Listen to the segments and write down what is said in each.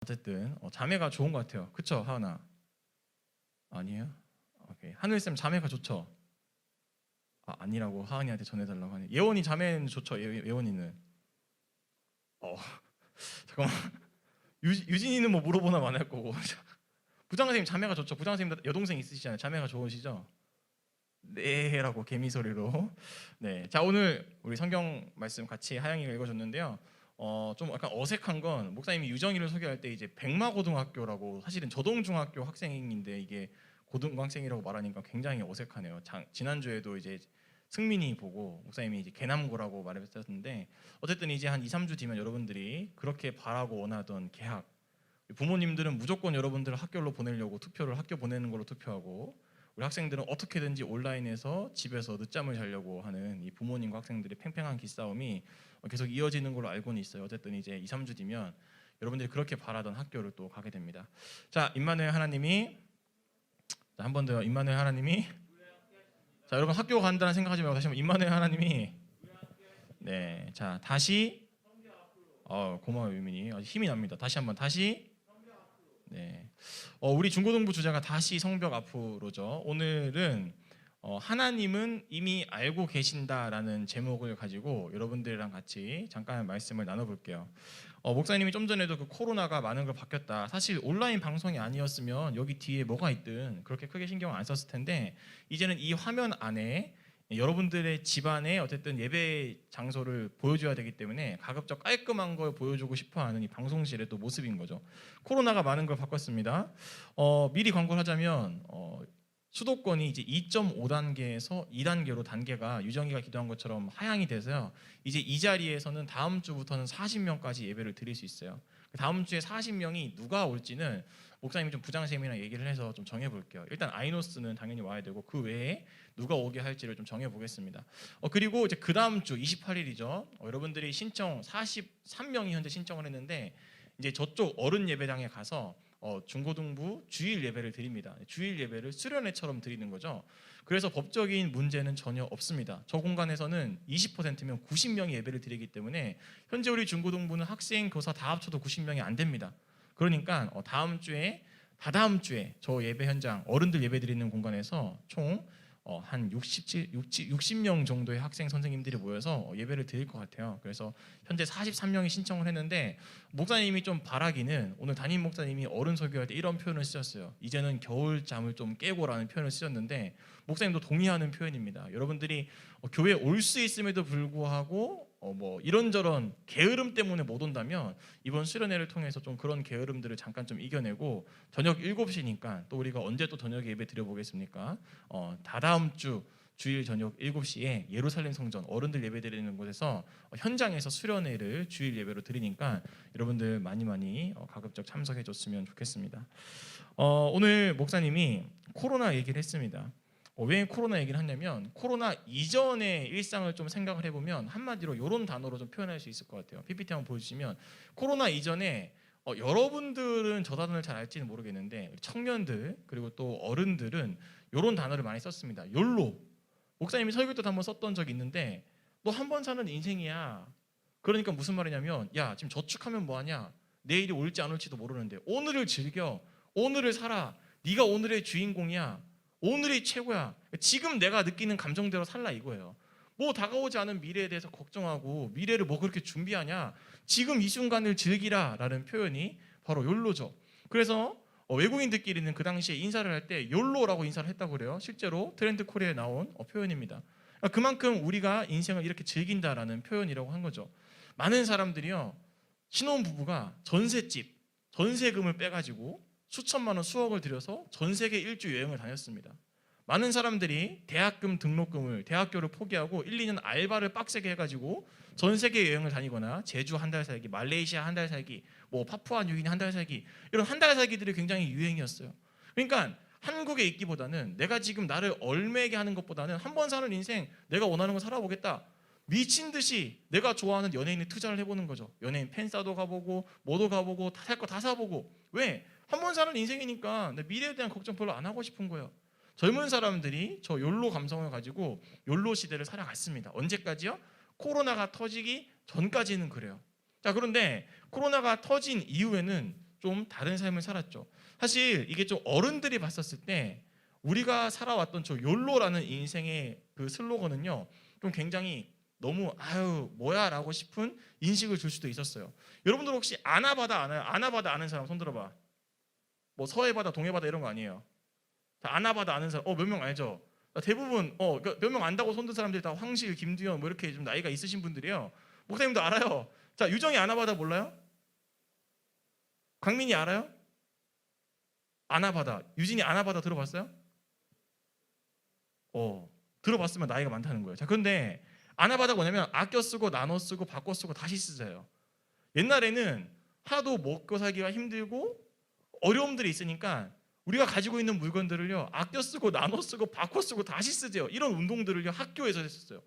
어쨌든 자매가 좋은 것 같아요. 그쵸, 하은아? 아니에요? 오케이. 하늘쌤 자매가 좋죠? 아니라고 하은이한테 전해달라고 하네. 예원이 자매는 좋죠? 예원이는? 어 잠깐만. 유진이는 뭐 물어보나 만할 거고. 부장선생님 자매가 좋죠? 부장선생님 여동생 있으시잖아요. 자매가 좋으시죠? 네라고 개미소리로. 네, 자 오늘 우리 성경 말씀 같이 하영이가 읽어줬는데요. 좀 약간 어색한 건 목사님이 유정이를 소개할 때 이제 백마고등학교라고, 사실은 저동중학교 학생인데 이게 고등학생이라고 말하니까 굉장히 어색하네요. 지난주에도 이제 승민이 보고 목사님이 이제 개남고라고 말했었는데, 어쨌든 이제 한 2, 3주 뒤면 여러분들이 그렇게 바라고 원하던 개학, 부모님들은 무조건 여러분들을 학교로 보내려고 투표를 학교 보내는 걸로 투표하고, 우리 학생들은 어떻게든지 온라인에서 집에서 늦잠을 자려고 하는 이 부모님과 학생들의 팽팽한 기싸움이 계속 이어지는 걸로 알고는 있어요. 어쨌든 이제 2, 3주 뒤면 여러분들이 그렇게 바라던 학교를 또 가게 됩니다. 자, 임마누엘 하나님이, 한 번 더, 임마누엘 하나님이, 자 여러분 학교 간다는 생각하지 말고 다시 한번 임마누엘 하나님이, 네, 자 다시, 고마워요 유민이, 힘이 납니다. 다시 한번, 다시, 네, 우리 중고등부 주제가 다시 성벽 앞으로죠. 오늘은 하나님은 이미 알고 계신다라는 제목을 가지고 여러분들이랑 같이 잠깐 말씀을 나눠볼게요. 목사님이 좀 전에도 그 코로나가 많은 걸 바뀌었다, 사실 온라인 방송이 아니었으면 여기 뒤에 뭐가 있든 그렇게 크게 신경 안 썼을 텐데, 이제는 이 화면 안에 여러분들의 집안에 어쨌든 예배 장소를 보여줘야 되기 때문에 가급적 깔끔한 걸 보여주고 싶어하는 이 방송실의 또 모습인 거죠. 코로나가 많은 걸 바꿨습니다. 미리 광고를 하자면 수도권이 이제 2.5단계에서 2단계로 단계가 유정이가 기도한 것처럼 하향이 돼서요. 이제 이 자리에서는 다음 주부터는 40명까지 예배를 드릴 수 있어요. 다음 주에 40명이 누가 올지는 목사님이 좀 부장쌤이랑 얘기를 해서 좀 정해볼게요. 일단 아이노스는 당연히 와야 되고 그 외에 누가 오게 할지를 좀 정해보겠습니다. 그리고 이제 그 다음 주 28일이죠. 여러분들이 신청 43명이 현재 신청을 했는데, 이제 저쪽 어른 예배당에 가서 중고등부 주일 예배를 드립니다. 주일 예배를 수련회처럼 드리는 거죠. 그래서 법적인 문제는 전혀 없습니다. 저 공간에서는 20%면 90명이 예배를 드리기 때문에 현재 우리 중고등부는 학생, 교사 다 합쳐도 90명이 안 됩니다. 그러니까 다음 주에, 다다음 주에 저 예배 현장 어른들 예배 드리는 공간에서 총 한 60명 정도의 학생 선생님들이 모여서 예배를 드릴 것 같아요. 그래서 현재 43명이 신청을 했는데, 목사님이 좀 바라기는, 오늘 담임 목사님이 어른 설교할 때 이런 표현을 쓰셨어요. 이제는 겨울잠을 좀 깨고라는 표현을 쓰셨는데, 목사님도 동의하는 표현입니다. 여러분들이 교회에 올 수 있음에도 불구하고 뭐 이런저런 게으름 때문에 못 온다면 이번 수련회를 통해서 좀 그런 게으름들을 잠깐 좀 이겨내고, 저녁 7시니까 또 우리가 언제 또 저녁에 예배 드려보겠습니까? 다다음 주 주일 저녁 7시에 예루살렘 성전 어른들 예배 드리는 곳에서 현장에서 수련회를 주일 예배로 드리니까 여러분들 많이 가급적 참석해 줬으면 좋겠습니다. 오늘 목사님이 코로나 얘기를 했습니다. 왜 코로나 얘기를 하냐면, 코로나 이전의 일상을 좀 생각을 해보면 한마디로 이런 단어로 좀 표현할 수 있을 것 같아요. PPT 한번 보여주시면, 코로나 이전에 여러분들은 저 단어를 잘 알지는 모르겠는데 청년들 그리고 또 어른들은 이런 단어를 많이 썼습니다. 욜로. 목사님이 설교 때도 한번 썼던 적이 있는데, 너 한 번 사는 인생이야. 그러니까 무슨 말이냐면, 야 지금 저축하면 뭐하냐, 내일이 올지 안 올지도 모르는데 오늘을 즐겨, 오늘을 살아, 네가 오늘의 주인공이야, 오늘이 최고야, 지금 내가 느끼는 감정대로 살라 이거예요. 뭐 다가오지 않은 미래에 대해서 걱정하고 미래를 뭐 그렇게 준비하냐, 지금 이 순간을 즐기라 라는 표현이 바로 욜로죠. 그래서 외국인들끼리는 그 당시에 인사를 할 때 욜로라고 인사를 했다고 그래요. 실제로 트렌드 코리아에 나온 표현입니다. 그만큼 우리가 인생을 이렇게 즐긴다라는 표현이라고 한 거죠. 많은 사람들이요, 신혼부부가 전셋집, 전세금을 빼가지고 수천만 원, 수억을 들여서 전 세계 일주 여행을 다녔습니다. 많은 사람들이 대학금 등록금을, 대학교를 포기하고 1, 2년 알바를 빡세게 해가지고 전 세계 여행을 다니거나 제주 한 달 살기, 말레이시아 한 달 살기, 뭐 파푸아 뉴기니 한 달 살기, 이런 한 달 살기들이 굉장히 유행이었어요. 그러니까 한국에 있기보다는, 내가 지금 나를 얼매게 하는 것보다는 한 번 사는 인생 내가 원하는 거 살아보겠다, 미친 듯이 내가 좋아하는 연예인에 투자를 해보는 거죠. 연예인 팬싸도 가보고 뭐도 가보고 살 거 다 사보고. 왜? 한 번 사는 인생이니까 내 미래에 대한 걱정 별로 안 하고 싶은 거예요. 젊은 사람들이 저 욜로 감성을 가지고 욜로 시대를 살아갔습니다. 언제까지요? 코로나가 터지기 전까지는 그래요. 자, 그런데 코로나가 터진 이후에는 좀 다른 삶을 살았죠. 사실 이게 좀 어른들이 봤었을 때 우리가 살아왔던 저 욜로라는 인생의 그 슬로건은요, 좀 굉장히 너무 아유 뭐야라고 싶은 인식을 줄 수도 있었어요. 여러분들 혹시 아나바다 아나요? 아나바다 아는 사람 손 들어봐. 뭐 서해바다, 동해바다 이런 거 아니에요. 다 아나바다 아는 사람 몇 명 알죠? 대부분 몇 명 안다고 손든 사람들이 다 황실, 김두현 뭐 이렇게 좀 나이가 있으신 분들이에요. 목사님도 알아요. 자, 유정이 아나바다 몰라요? 광민이 알아요? 아나바다. 유진이 아나바다 들어봤어요? 들어봤으면 나이가 많다는 거예요. 자, 그런데 아나바다가 뭐냐면 아껴 쓰고 나눠 쓰고 바꿔 쓰고 다시 쓰세요. 옛날에는 하도 먹고 살기가 힘들고 어려움들이 있으니까 우리가 가지고 있는 물건들을요 아껴 쓰고 나눠 쓰고 바꿔 쓰고 다시 쓰세요. 이런 운동들을요 학교에서 했었어요.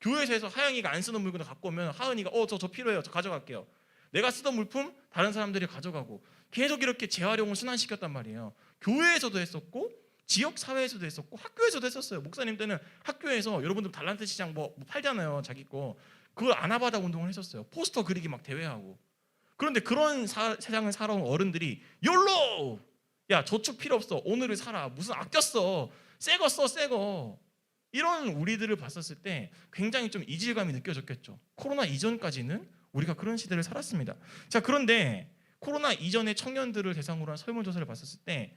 교회에서 해서 하영이가 안 쓰는 물건을 갖고 오면 하은이가 저 필요해요. 저 가져갈게요. 내가 쓰던 물품 다른 사람들이 가져가고 계속 이렇게 재활용을 순환시켰단 말이에요. 교회에서도 했었고 지역 사회에서도 했었고 학교에서도 했었어요. 목사님 때는 학교에서 여러분들 달란트 시장 뭐 팔잖아요. 자기 거. 그걸 아나바다 운동을 했었어요. 포스터 그리기 막 대회하고. 그런데 그런 세상을 살아온 어른들이 욜로! 야 저축 필요 없어. 오늘을 살아. 무슨 아꼈어. 새거 써 새거. 이런 우리들을 봤었을 때 굉장히 좀 이질감이 느껴졌겠죠. 코로나 이전까지는 우리가 그런 시대를 살았습니다. 자, 그런데 코로나 이전의 청년들을 대상으로 한 설문조사를 봤었을 때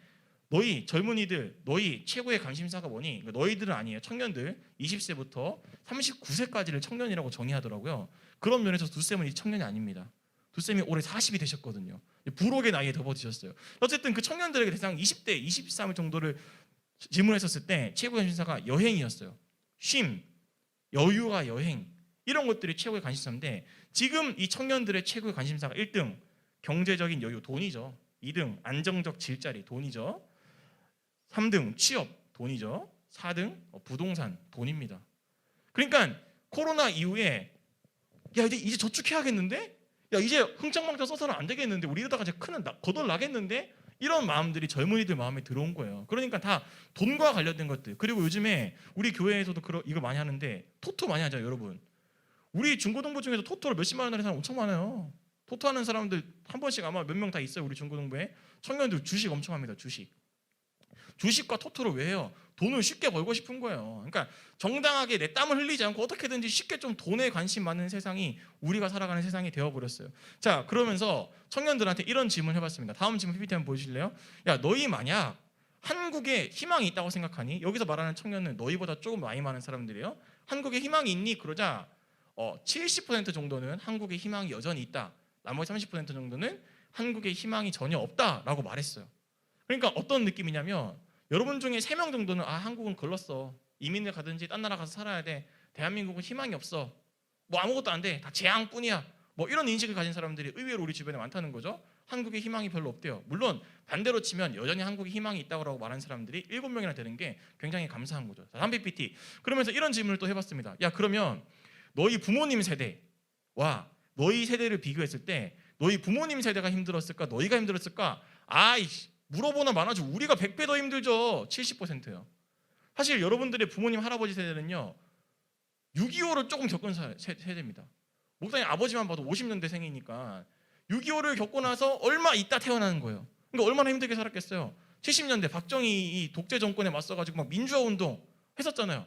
너희 젊은이들, 너희 최고의 관심사가 뭐니? 그러니까 너희들은 아니에요. 청년들 20세부터 39세까지를 청년이라고 정의하더라고요. 그런 면에서 두쌤은 이 청년이 아닙니다. 두쌤이 올해 40이 되셨거든요. 불혹의 나이에 접어드셨어요. 어쨌든 그 청년들에게 대상 20대, 23일 정도를 질문했었을 때 최고의 관심사가 여행이었어요. 쉼, 여유와 여행 이런 것들이 최고의 관심사인데 지금 이 청년들의 최고의 관심사가 1등 경제적인 여유, 돈이죠. 2등 안정적 질자리, 돈이죠. 3등 취업, 돈이죠. 4등 부동산, 돈입니다. 그러니까 코로나 이후에 야 이제 저축해야겠는데? 야 이제 흥청망청 써서는 안 되겠는데? 우리 이러다가 이제 큰 거덜 나겠는데? 이런 마음들이 젊은이들 마음에 들어온 거예요. 그러니까 다 돈과 관련된 것들. 그리고 요즘에 우리 교회에서도 이거 많이 하는데 토토 많이 하잖아요, 여러분. 우리 중고등부 중에서 토토를 몇십만 원 하는 사람 엄청 많아요. 토토 하는 사람들 한 번씩 아마 몇 명 다 있어요. 우리 중고등부에. 청년들 주식 엄청 합니다. 주식과 토토를 왜 해요? 돈을 쉽게 벌고 싶은 거예요. 그러니까 정당하게 내 땀을 흘리지 않고 어떻게든지 쉽게 좀 돈에 관심 많은 세상이 우리가 살아가는 세상이 되어버렸어요. 자, 그러면서 청년들한테 이런 질문을 해봤습니다. 다음 질문 PPT 한번 보실래요? 야, 너희 만약 한국에 희망이 있다고 생각하니? 여기서 말하는 청년은 너희보다 조금 나이 많은 사람들이에요. 한국에 희망이 있니? 그러자 70% 정도는 한국에 희망이 여전히 있다. 나머지 30% 정도는 한국에 희망이 전혀 없다라고 말했어요. 그러니까 어떤 느낌이냐면 여러분 중에 3명 정도는 한국은 걸렀어. 이민을 가든지 딴 나라 가서 살아야 돼. 대한민국은 희망이 없어. 뭐 아무것도 안 돼. 다 재앙뿐이야. 뭐 이런 인식을 가진 사람들이 의외로 우리 주변에 많다는 거죠. 한국에 희망이 별로 없대요. 물론 반대로 치면 여전히 한국에 희망이 있다고 말하는 사람들이 7명이나 되는 게 굉장히 감사한 거죠. 자, 3PPT. 그러면서 이런 질문을 또 해봤습니다. 야, 그러면 너희 부모님 세대와 너희 세대를 비교했을 때 너희 부모님 세대가 힘들었을까? 너희가 힘들었을까? 아이씨. 물어보나 마나죠. 우리가 100배 더 힘들죠. 70%요. 사실 여러분들의 부모님 할아버지 세대는요 6.25를 조금 겪은 세대입니다. 목사님 아버지만 봐도 50년대 생이니까 6.25를 겪고 나서 얼마 있다 태어나는 거예요. 그러니까 얼마나 힘들게 살았겠어요. 70년대 박정희 이 독재 정권에 맞서가지고 막 민주화 운동 했었잖아요.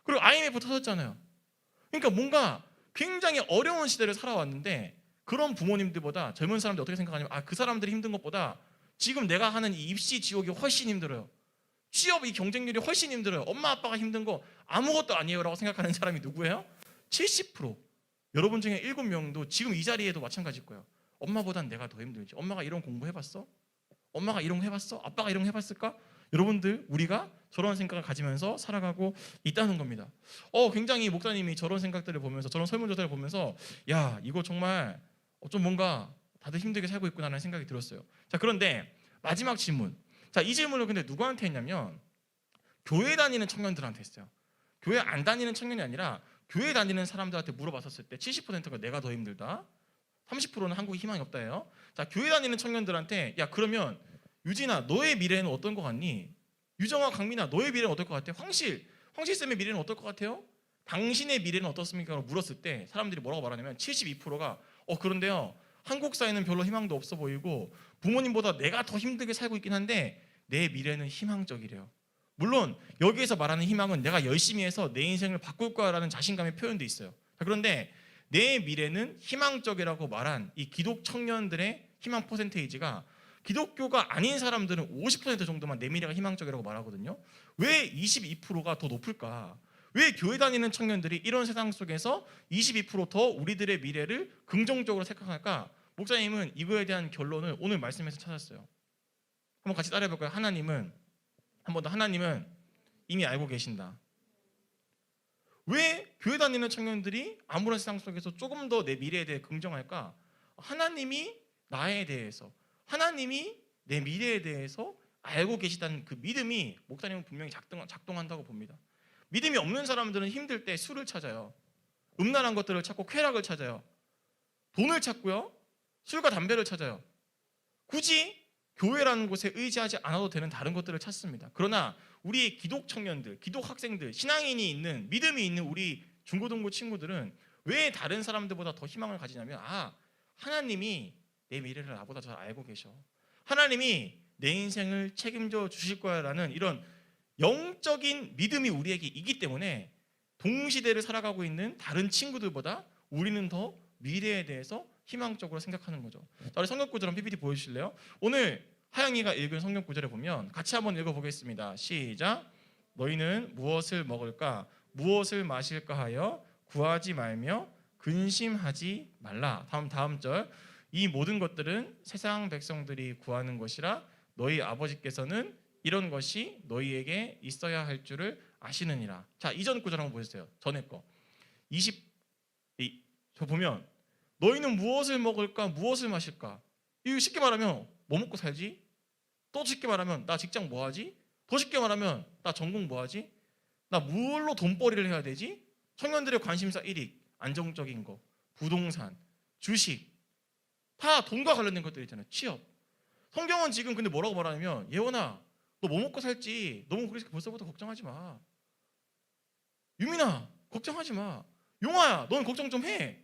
그리고 IMF 터졌잖아요. 그러니까 뭔가 굉장히 어려운 시대를 살아왔는데 그런 부모님들보다 젊은 사람들이 어떻게 생각하냐면 그 사람들이 힘든 것보다 지금 내가 하는 이 입시 지옥이 훨씬 힘들어요. 취업 이 경쟁률이 훨씬 힘들어요. 엄마 아빠가 힘든 거 아무것도 아니에요 라고 생각하는 사람이 누구예요? 70%. 여러분 중에 7명도 지금 이 자리에도 마찬가지일 거예요. 엄마보단 내가 더 힘들지. 엄마가 이런 공부 해봤어? 엄마가 이런 거 해봤어? 아빠가 이런 거 해봤을까? 여러분들 우리가 저런 생각을 가지면서 살아가고 있다는 겁니다. 굉장히 목사님이 저런 생각들을 보면서 저런 설문조사를 보면서 야 이거 정말 좀 뭔가 다들 힘들게 살고 있구나라는 생각이 들었어요. 자, 그런데 마지막 질문. 자, 이 질문을 근데 누구한테 했냐면 교회 다니는 청년들한테 했어요. 교회 안 다니는 청년이 아니라 교회 다니는 사람들한테 물어봤었을 때 70%가 내가 더 힘들다. 30%는 한국에 희망이 없다예요. 자, 교회 다니는 청년들한테 야 그러면 유진아 너의 미래는 어떤 것 같니? 유정아 강민아 너의 미래는 어떨 것 같아? 황실쌤의 미래는 어떨 것 같아요? 당신의 미래는 어떻습니까? 라고 물었을 때 사람들이 뭐라고 말하냐면 72%가 그런데요 한국 사회는 별로 희망도 없어 보이고 부모님보다 내가 더 힘들게 살고 있긴 한데 내 미래는 희망적이래요. 물론 여기에서 말하는 희망은 내가 열심히 해서 내 인생을 바꿀 거야라는 자신감의 표현도 있어요. 그런데 내 미래는 희망적이라고 말한 이 기독 청년들의 희망 퍼센테이지가 기독교가 아닌 사람들은 50% 정도만 내 미래가 희망적이라고 말하거든요. 왜 22%가 더 높을까? 왜 교회 다니는 청년들이 이런 세상 속에서 22%더 우리들의 미래를 긍정적으로 생각할까? 목사님은 이거에 대한 결론을 오늘 말씀에서 찾았어요. 한번 같이 따라해 볼까요? 한 번 더, 하나님은 이미 알고 계신다. 왜 교회 다니는 청년들이 아무런 세상 속에서 조금 더 내 미래에 대해 긍정할까? 하나님이 나에 대해서, 하나님이 내 미래에 대해서 알고 계시다는 그 믿음이 목사님은 분명히 작동한다고 봅니다. 믿음이 없는 사람들은 힘들 때 술을 찾아요. 음란한 것들을 찾고 쾌락을 찾아요. 돈을 찾고요. 술과 담배를 찾아요. 굳이 교회라는 곳에 의지하지 않아도 되는 다른 것들을 찾습니다. 그러나 우리 기독 청년들, 기독 학생들, 신앙인이 있는, 믿음이 있는 우리 중고등부 친구들은 왜 다른 사람들보다 더 희망을 가지냐면, 하나님이 내 미래를 나보다 잘 알고 계셔. 하나님이 내 인생을 책임져 주실 거야라는 이런 영적인 믿음이 우리에게 있기 때문에 동시대를 살아가고 있는 다른 친구들보다 우리는 더 미래에 대해서 희망적으로 생각하는 거죠. 자, 우리 성경 구절 한번 PPT 보여주실래요? 오늘 하영이가 읽은 성경 구절을 보면 같이 한번 읽어보겠습니다. 시작. 너희는 무엇을 먹을까 무엇을 마실까 하여 구하지 말며 근심하지 말라. 다음 절. 이 모든 것들은 세상 백성들이 구하는 것이라 너희 아버지께서는 이런 것이 너희에게 있어야 할 줄을 아시느니라. 자, 이전 구절 한번 보세요. 전에 거. 저 보면 너희는 무엇을 먹을까 무엇을 마실까. 이거 쉽게 말하면 뭐 먹고 살지? 또 쉽게 말하면 나 직장 뭐 하지? 더 쉽게 말하면 나 전공 뭐 하지? 나 뭘로 돈벌이를 해야 되지? 청년들의 관심사 1위 안정적인 거, 부동산, 주식, 다 돈과 관련된 것들 있잖아요. 취업. 성경은 지금 근데 뭐라고 말하냐면, 예원아 너 뭐 먹고 살지 너무 그렇게 벌써부터 걱정하지 마. 유민아 걱정하지 마. 용아야 넌 걱정 좀 해.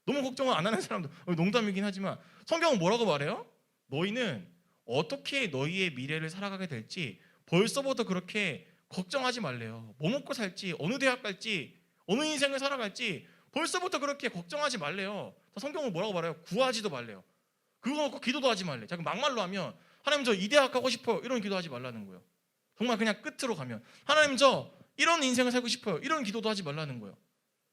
너무 걱정을 안 하는 사람들, 농담이긴 하지만 성경은 뭐라고 말해요? 너희는 어떻게 너희의 미래를 살아가게 될지 벌써부터 그렇게 걱정하지 말래요. 뭐 먹고 살지, 어느 대학 갈지, 어느 인생을 살아갈지 벌써부터 그렇게 걱정하지 말래요. 성경은 뭐라고 말해요? 구하지도 말래요. 그거 놓고 기도도 하지 말래. 자, 막말로 하면 하나님 저 이 대학 가고 싶어요. 이런 기도하지 말라는 거예요. 정말 그냥 끝으로 가면 하나님 저 이런 인생을 살고 싶어요. 이런 기도도 하지 말라는 거예요.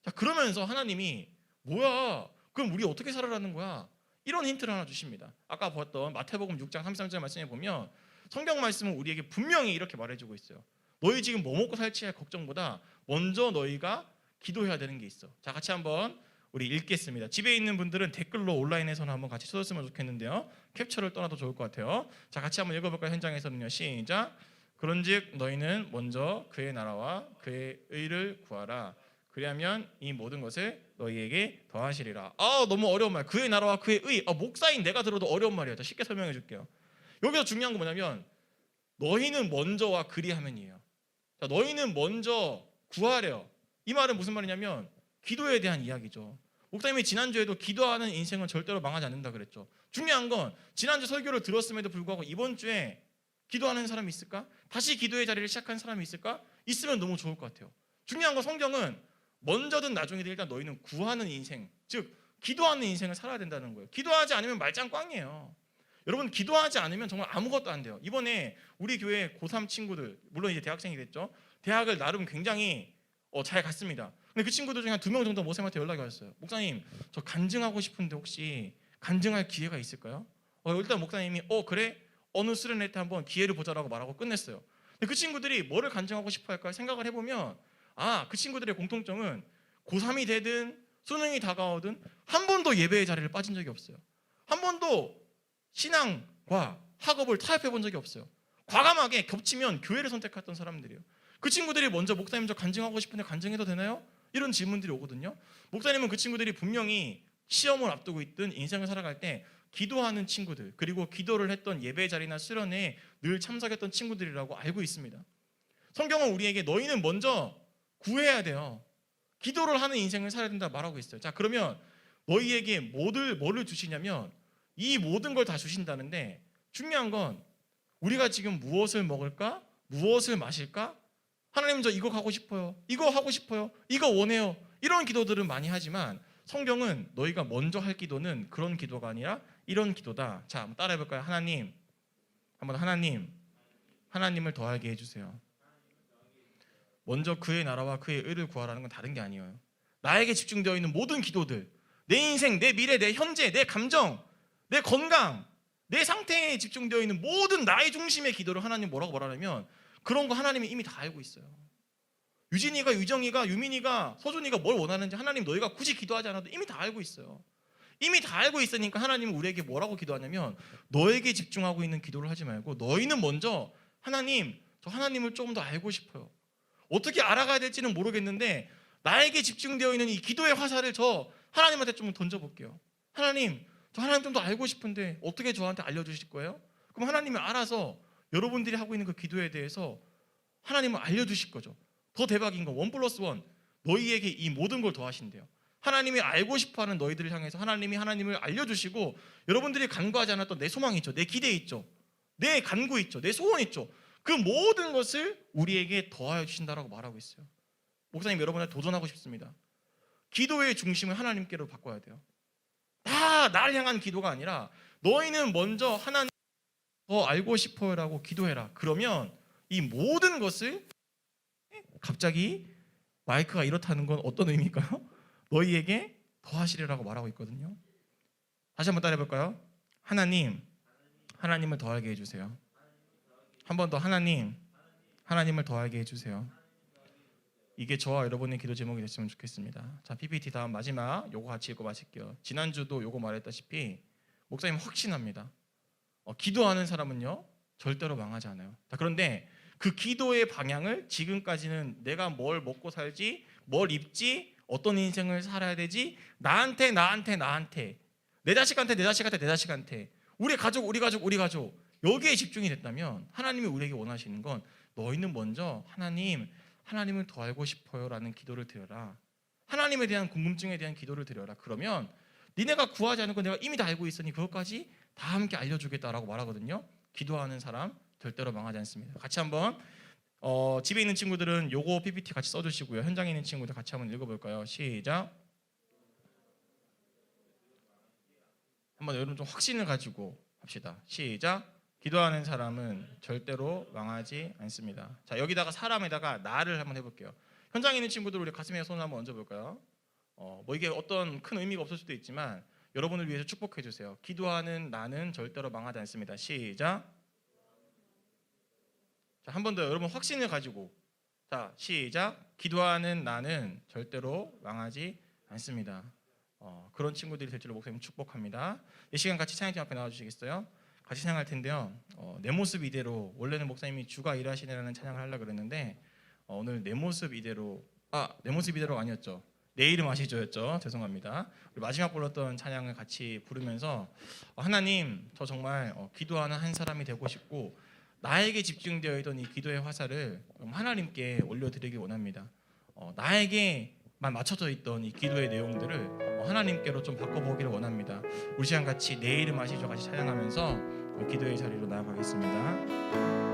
자, 그러면서 하나님이 뭐야? 그럼 우리 어떻게 살아라는 거야? 이런 힌트를 하나 주십니다. 아까 봤던 마태복음 6장 33절 말씀에 보면 성경 말씀은 우리에게 분명히 이렇게 말해주고 있어요. 너희 지금 뭐 먹고 살지 할 걱정보다 먼저 너희가 기도해야 되는 게 있어. 자, 같이 한번 우리 읽겠습니다. 집에 있는 분들은 댓글로 온라인에서는 한번 같이 써줬으면 좋겠는데요. 캡처를 떠나도 좋을 것 같아요. 자, 같이 한번 읽어볼까요? 현장에서는요. 시작. 그런즉 너희는 먼저 그의 나라와 그의 의를 구하라. 그리하면 이 모든 것을 너희에게 더하시리라. 너무 어려운 말. 그의 나라와 그의 의. 목사인 내가 들어도 어려운 말이에요. 자, 쉽게 설명해 줄게요. 여기서 중요한 건 뭐냐면 너희는 먼저와 그리하면이에요. 자, 너희는 먼저 구하래요. 이 말은 무슨 말이냐면 기도에 대한 이야기죠. 목사님이 지난주에도 기도하는 인생은 절대로 망하지 않는다 그랬죠. 중요한 건 지난주 설교를 들었음에도 불구하고 이번 주에 기도하는 사람이 있을까? 다시 기도의 자리를 시작한 사람이 있을까? 있으면 너무 좋을 것 같아요. 중요한 건 성경은 먼저든 나중이든 일단 너희는 구하는 인생, 즉 기도하는 인생을 살아야 된다는 거예요. 기도하지 않으면 말짱 꽝이에요. 여러분 기도하지 않으면 정말 아무것도 안 돼요. 이번에 우리 교회 고3 친구들, 물론 이제 대학생이 됐죠. 대학을 나름 굉장히 잘 갔습니다. 근데 그 친구들 중에 한 2명 정도 목사님한테 연락이 왔어요. 목사님 저 간증하고 싶은데 혹시 간증할 기회가 있을까요? 일단 목사님이 그래? 어느 수련회 때 한번 기회를 보자라고 말하고 끝냈어요. 근데 그 친구들이 뭐를 간증하고 싶어 할까 생각을 해보면 그 친구들의 공통점은 고3이 되든 수능이 다가오든 한 번도 예배의 자리를 빠진 적이 없어요. 한 번도 신앙과 학업을 타협해 본 적이 없어요. 과감하게 겹치면 교회를 선택했던 사람들이에요. 그 친구들이 먼저 목사님 저 간증하고 싶은데 간증해도 되나요? 이런 질문들이 오거든요. 목사님은 그 친구들이 분명히 시험을 앞두고 있든 인생을 살아갈 때 기도하는 친구들, 그리고 기도를 했던 예배 자리나 수련회에 늘 참석했던 친구들이라고 알고 있습니다. 성경은 우리에게 너희는 먼저 구해야 돼요. 기도를 하는 인생을 살아야 된다 말하고 있어요. 자, 그러면 너희에게 뭐를 주시냐면 이 모든 걸 다 주신다는데 중요한 건 우리가 지금 무엇을 먹을까? 무엇을 마실까? 하나님 저 이거 가고 싶어요. 이거 하고 싶어요. 이거 원해요. 이런 기도들은 많이 하지만 성경은 너희가 먼저 할 기도는 그런 기도가 아니라 이런 기도다. 자, 한번 따라해 볼까요? 하나님, 한번 하나님을 더 알게 해주세요. 먼저 그의 나라와 그의 의를 구하라는 건 다른 게 아니에요. 나에게 집중되어 있는 모든 기도들, 내 인생, 내 미래, 내 현재, 내 감정, 내 건강, 내 상태에 집중되어 있는 모든 나의 중심의 기도를 하나님 뭐라고 말하냐면 그런 거 하나님이 이미 다 알고 있어요. 유진이가, 유정이가, 유민이가, 서준이가 뭘 원하는지 하나님 너희가 굳이 기도하지 않아도 이미 다 알고 있어요. 이미 다 알고 있으니까 하나님은 우리에게 뭐라고 기도하냐면 너에게 집중하고 있는 기도를 하지 말고 너희는 먼저 하나님, 저 하나님을 조금 더 알고 싶어요. 어떻게 알아가야 될지는 모르겠는데 나에게 집중되어 있는 이 기도의 화살을 저 하나님한테 좀 던져볼게요. 하나님, 저 하나님 좀 더 알고 싶은데 어떻게 저한테 알려주실 거예요? 그럼 하나님이 알아서 여러분들이 하고 있는 그 기도에 대해서 하나님은 알려주실 거죠. 더 대박인 건 1+1 너희에게 이 모든 걸 더하신대요. 하나님이 알고 싶어하는 너희들을 향해서 하나님이 하나님을 알려주시고 여러분들이 간구하지 않았던 내 소망이 있죠. 내 기대 있죠. 내 간구 있죠. 내 소원 있죠. 그 모든 것을 우리에게 더하여 주신다라고 말하고 있어요. 목사님 여러분한테 도전하고 싶습니다. 기도의 중심을 하나님께로 바꿔야 돼요. 다 나를 향한 기도가 아니라 너희는 먼저 하나님 더 알고 싶어요라고 기도해라. 그러면 이 모든 것을 갑자기 마이크가 이렇다는 건 어떤 의미일까요? 너희에게 더하시리라고 말하고 있거든요. 다시 한번 따라해 볼까요? 하나님을 더 알게 해주세요. 한 번 더 하나님을 더 알게 해주세요. 이게 저와 여러분의 기도 제목이 됐으면 좋겠습니다. 자, PPT 다음 마지막 요거 같이 읽고 마칠게요. 지난주도 요거 말했다시피 목사님 확신합니다. 기도하는 사람은요 절대로 망하지 않아요. 자, 그런데 그 기도의 방향을 지금까지는 내가 뭘 먹고 살지, 뭘 입지, 어떤 인생을 살아야 되지, 나한테 내 자식한테 우리 가족 여기에 집중이 됐다면 하나님이 우리에게 원하시는 건 너희는 먼저 하나님을 더 알고 싶어요라는 기도를 드려라. 하나님에 대한 궁금증에 대한 기도를 드려라. 그러면 니네가 구하지 않은 건 내가 이미 다 알고 있으니 그것까지 다 함께 알려주겠다라고 말하거든요. 기도하는 사람 절대로 망하지 않습니다. 같이 한번 집에 있는 친구들은 요거 PPT 같이 써주시고요. 현장에 있는 친구들 같이 한번 읽어볼까요? 시작. 한번 여러분 좀 확신을 가지고 합시다. 시작. 기도하는 사람은 절대로 망하지 않습니다. 자, 여기다가 사람에다가 나를 한번 해볼게요. 현장에 있는 친구들 우리 가슴에 손을 한번 얹어볼까요? 뭐 이게 어떤 큰 의미가 없을 수도 있지만 여러분을 위해서 축복해 주세요. 기도하는 나는 절대로 망하지 않습니다. 시작. 자, 한 번 더 여러분 확신을 가지고 자, 시작. 기도하는 나는 절대로 망하지 않습니다. 그런 친구들이 될 줄로 목사님 축복합니다. 이 시간 같이 찬양팀 앞에 나와주시겠어요? 같이 찬양할 텐데요. 내 모습 이대로 원래는 목사님이 주가 일하시네라는 찬양을 하려고 그랬는데 오늘 내 모습 이대로가 아니었죠. 내 이름 아시죠였죠. 죄송합니다. 우리 마지막 불렀던 찬양을 같이 부르면서 하나님 저 정말 기도하는 한 사람이 되고 싶고 나에게 집중되어 있던 이 기도의 화살을 하나님께 올려드리기 원합니다. 나에게만 맞춰져 있던 이 기도의 내용들을 하나님께로 좀 바꿔보기를 원합니다. 우리 시간 같이 내 이름 아시죠 같이 찬양하면서 기도의 자리로 나아가겠습니다.